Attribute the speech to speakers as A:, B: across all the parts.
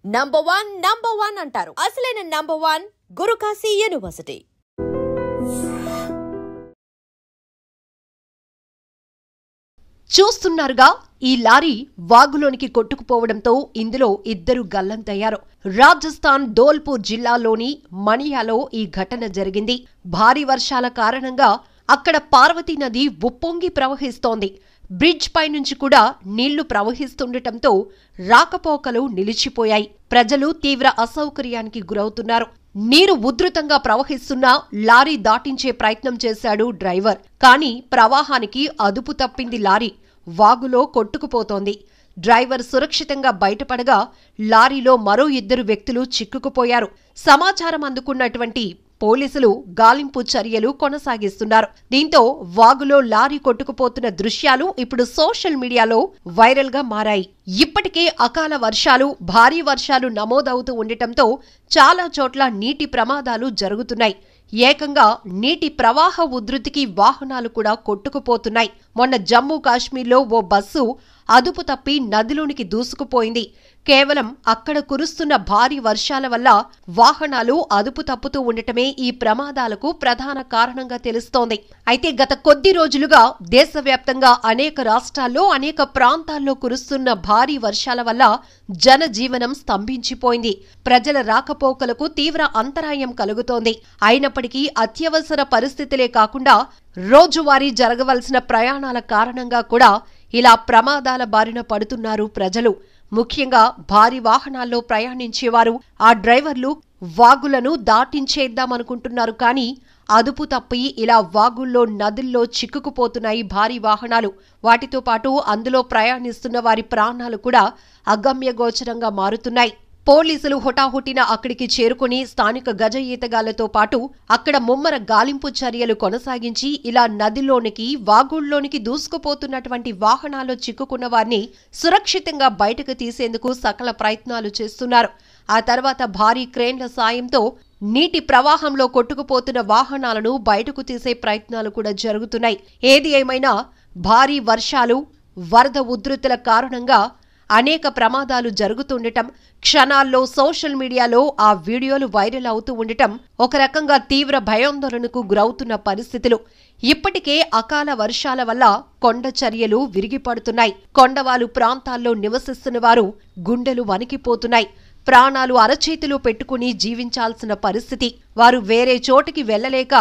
A: Number one అంటారు. అసలైన number one Guru Kashi university.
B: చూస్తున్నారుగా, ఈ లారీ వాగులోనికి కొట్టుకుపోవడంతో ఇందులో ఇద్దరు గల్లంతయ్యారు. రాజస్థాన్ ధోల్పూర్ జిల్లాలోని మణియాలో ఈ ఘటన జరిగింది. భారీ వర్షాల కారణంగా అక్కడ పార్వతీ నది ఉప్పొంగి ప్రవహిస్తోంది. బ్రిడ్జ్ పైనుంచి కూడా నీళ్లు ప్రవహిస్తుండటంతో రాకపోకలు నిలిచిపోయాయి. ప్రజలు తీవ్ర అసౌకర్యానికి గురవుతున్నారు. నీరు ఉధృతంగా ప్రవహిస్తున్నా లారీ దాటించే ప్రయత్నం చేశాడు డ్రైవర్. కానీ ప్రవాహానికి అదుపు తప్పింది లారీ. వాగులో కొట్టుకుపోతోంది. డ్రైవర్ సురక్షితంగా బయటపడగా లారీలో మరో ఇద్దరు వ్యక్తులు చిక్కుకుపోయారు. సమాచారం అందుకున్నటువంటి పోలీసులు గాలింపు చర్యలు కొనసాగిస్తున్నారు. దీంతో వాగులో లారీ కొట్టుకుపోతున్న దృశ్యాలు ఇప్పుడు సోషల్ మీడియాలో వైరల్ గా మారాయి. ఇప్పటికే అకాల వర్షాలు, భారీ వర్షాలు నమోదవుతూ ఉండటంతో చాలా చోట్ల నీటి ప్రమాదాలు జరుగుతున్నాయి. ఏకంగా నీటి ప్రవాహ ఉధృతికి వాహనాలు కూడా కొట్టుకుపోతున్నాయి. మొన్న జమ్మూ కాశ్మీర్లో ఓ బస్సు అదుపు తప్పి నదిలోనికి దూసుకుపోయింది. కేవలం అక్కడ కురుస్తున్న భారీ వర్షాల వల్ల వాహనాలు అదుపు తప్పుతూ ఉండటమే ఈ ప్రమాదాలకు ప్రధాన కారణంగా తెలుస్తోంది. అయితే గత కొద్ది రోజులుగా దేశవ్యాప్తంగా అనేక రాష్ట్రాల్లో, అనేక ప్రాంతాల్లో కురుస్తున్న భారీ వర్షాల వల్ల జనజీవనం స్తంభించిపోయింది. ప్రజల రాకపోకలకు తీవ్ర అంతరాయం కలుగుతోంది. అయినప్పటికీ అత్యవసర పరిస్థితులే కాకుండా రోజువారీ జరగవలసిన ప్రయాణాల కారణంగా కూడా ఇలా ప్రమాదాల బారిన పడుతున్నారు ప్రజలు. ముఖ్యంగా భారీ వాహనాల్లో ప్రయాణించేవారు, ఆ డ్రైవర్లు వాగులను దాటించేద్దామనుకుంటున్నారు. కానీ అదుపు తప్పి ఇలా వాగుల్లో, నదుల్లో చిక్కుకుపోతున్నాయి భారీ వాహనాలు. వాటితో పాటు అందులో ప్రయాణిస్తున్న వారి ప్రాణాలు కూడా అగమ్యగోచరంగా మారుతున్నాయి. పోలీసులు హుటాహుటిన అక్కడికి చేరుకుని స్థానిక గజ ఈతగాళ్లతో పాటు అక్కడ ముమ్మర గాలింపు చర్యలు కొనసాగించి ఇలా నదిలోనికి, వాగుల్లోనికి దూసుకుపోతున్నటువంటి వాహనాల్లో చిక్కుకున్న వారిని సురక్షితంగా బయటకు తీసేందుకు సకల ప్రయత్నాలు చేస్తున్నారు. ఆ తర్వాత భారీ క్రేన్ల సాయంతో నీటి ప్రవాహంలో కొట్టుకుపోతున్న వాహనాలను బయటకు తీసే ప్రయత్నాలు కూడా జరుగుతున్నాయి. ఏది ఏమైనా భారీ వర్షాలు, వరద ఉధృతుల కారణంగా అనేక ప్రమాదాలు జరుగుతుండటం, క్షణాల్లో సోషల్ మీడియాలో ఆ వీడియోలు వైరల్ అవుతూ ఉండటం ఒక రకంగా తీవ్ర భయాందోళనకు గురవుతున్న పరిస్థితులు. ఇప్పటికే అకాల వర్షాల వల్ల కొండ చర్యలు విరిగిపడుతున్నాయి. కొండవాలు ప్రాంతాల్లో నివసిస్తున్న వారు గుండెలు వణికిపోతున్నాయి. ప్రాణాలు అరచేతిలో పెట్టుకుని జీవించాల్సిన పరిస్థితి. వారు వేరే చోటికి వెళ్లలేక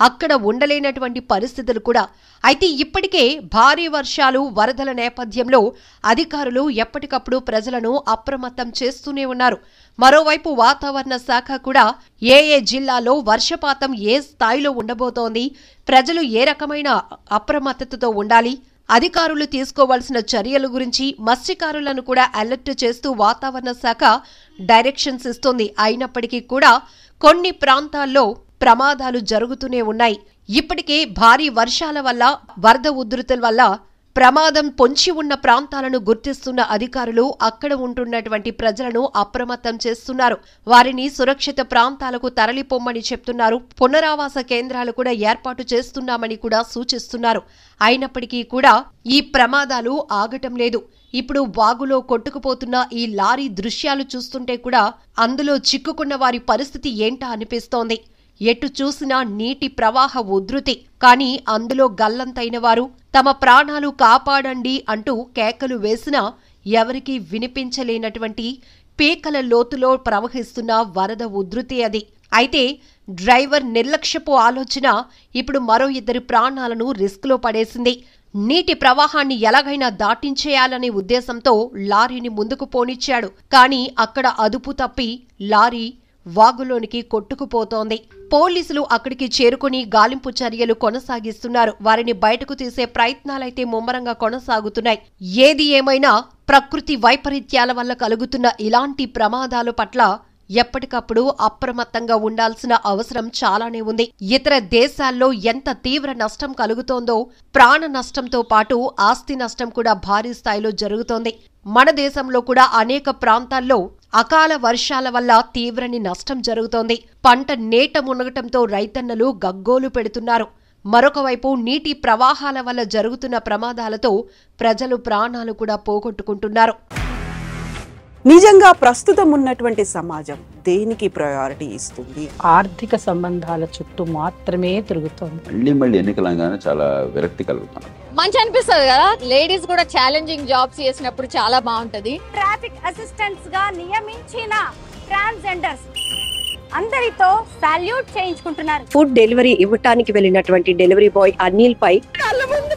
B: అక్కడ ఉండలేనటువంటి పరిస్థితులు కూడా. అయితే ఇప్పటికే భారీ వర్షాలు, వరదల నేపథ్యంలో అధికారులు ఎప్పటికప్పుడు ప్రజలను అప్రమత్తం చేస్తూనే ఉన్నారు. మరోవైపు వాతావరణ శాఖ కూడా ఏ జిల్లాలో వర్షపాతం ఏ స్థాయిలో ఉండబోతోంది, ప్రజలు ఏ రకమైన అప్రమత్తతతో ఉండాలి, అధికారులు తీసుకోవాల్సిన చర్యల గురించి మత్స్యకారులను కూడా అలర్ట్ చేస్తూ వాతావరణ శాఖ డైరెక్షన్స్ ఇస్తోంది. అయినప్పటికీ కూడా కొన్ని ప్రాంతాల్లో ప్రమాదాలు జరుగుతూనే ఉన్నాయి. ఇప్పటికే భారీ వర్షాల వల్ల, వరద ఉధృతుల వల్ల ప్రమాదం పొంచి ఉన్న ప్రాంతాలను గుర్తిస్తున్న అధికారులు అక్కడ ఉంటున్నటువంటి ప్రజలను అప్రమత్తం చేస్తున్నారు. వారిని సురక్షిత ప్రాంతాలకు తరలిపోమ్మని చెప్తున్నారు. పునరావాస కేంద్రాలు కూడా ఏర్పాటు చేస్తున్నామని కూడా సూచిస్తున్నారు. అయినప్పటికీ కూడా ఈ ప్రమాదాలు ఆగటం లేదు. ఇప్పుడు వాగులో కొట్టుకుపోతున్న ఈ లారీ దృశ్యాలు చూస్తుంటే కూడా అందులో చిక్కుకున్న వారి పరిస్థితి ఏంటా అనిపిస్తోంది. ఎటు చూసినా నీటి ప్రవాహ ఉధృతి. కానీ అందులో గల్లంతైన వారు తమ ప్రాణాలు కాపాడండి అంటూ కేకలు వేసినా ఎవరికీ వినిపించలేనటువంటి పీకల లోతులో ప్రవహిస్తున్న వరద ఉధృతి అది. అయితే డ్రైవర్ నిర్లక్ష్యపు ఆలోచన ఇప్పుడు మరో ఇద్దరి ప్రాణాలను రిస్క్లో పడేసింది. నీటి ప్రవాహాన్ని ఎలాగైనా దాటించేయాలనే ఉద్దేశంతో లారీని ముందుకు పోనిచ్చాడు. కానీ అక్కడ అదుపు తప్పి లారీ వాగులోనికి కొట్టుకుపోతోంది. పోలీసులు అక్కడికి చేరుకుని గాలింపు చర్యలు కొనసాగిస్తున్నారు. వారిని బయటకు తీసే ప్రయత్నాలైతే ముమ్మరంగా కొనసాగుతున్నాయి. ఏది ఏమైనా ప్రకృతి వైపరీత్యాల వల్ల కలుగుతున్న ఇలాంటి ప్రమాదాల పట్ల ఎప్పటికప్పుడు అప్రమత్తంగా ఉండాల్సిన అవసరం చాలానే ఉంది. ఇతర దేశాల్లో ఎంత తీవ్ర నష్టం కలుగుతోందో, ప్రాణ నష్టంతో పాటు ఆస్తి నష్టం కూడా భారీ స్థాయిలో జరుగుతోంది. మన దేశంలో కూడా అనేక ప్రాంతాల్లో అకాల వర్షాల వల్ల తీవ్రని నష్టం జరుగుతోంది. పంట నేట మునగటంతో రైతన్నలు గగ్గోలు పెడుతున్నారు. మరొక వైపు నీటి ప్రవాహాల వల్ల జరుగుతున్న ప్రమాదాలతో ప్రజలు ప్రాణాలు కూడా పోగొట్టుకుంటున్నారు.
C: నిజంగా ప్రస్తుతం ఉన్నటువంటి సమాజం దేనికి ప్రయారిటీ ఇస్తుంది?
D: ఆర్థిక సంబంధాల చుట్టూ మాత్రమే తిరుగుతోంది.
E: మళ్ళీ ఎన్నికలంగానే చాలా విరక్తి కలుగుతాను.
F: మంచి అనిపిస్తుంది కదా, లేడీస్ కూడా ఛాలెంజింగ్ జాబ్స్ చేసినప్పుడు చాలా బాగుంటది.
G: ట్రాఫిక్ అసిస్టెంట్స్ గా నియమించిన ట్రాన్స్జెండర్స్ అందరితో సాల్యూట్ చేయించుకుంటున్నారు.
H: ఫుడ్ డెలివరీ ఇవ్వటానికి వెళ్ళినటువంటి డెలివరీ బాయ్ అనిల్ పై
G: కళ్ళ ముందు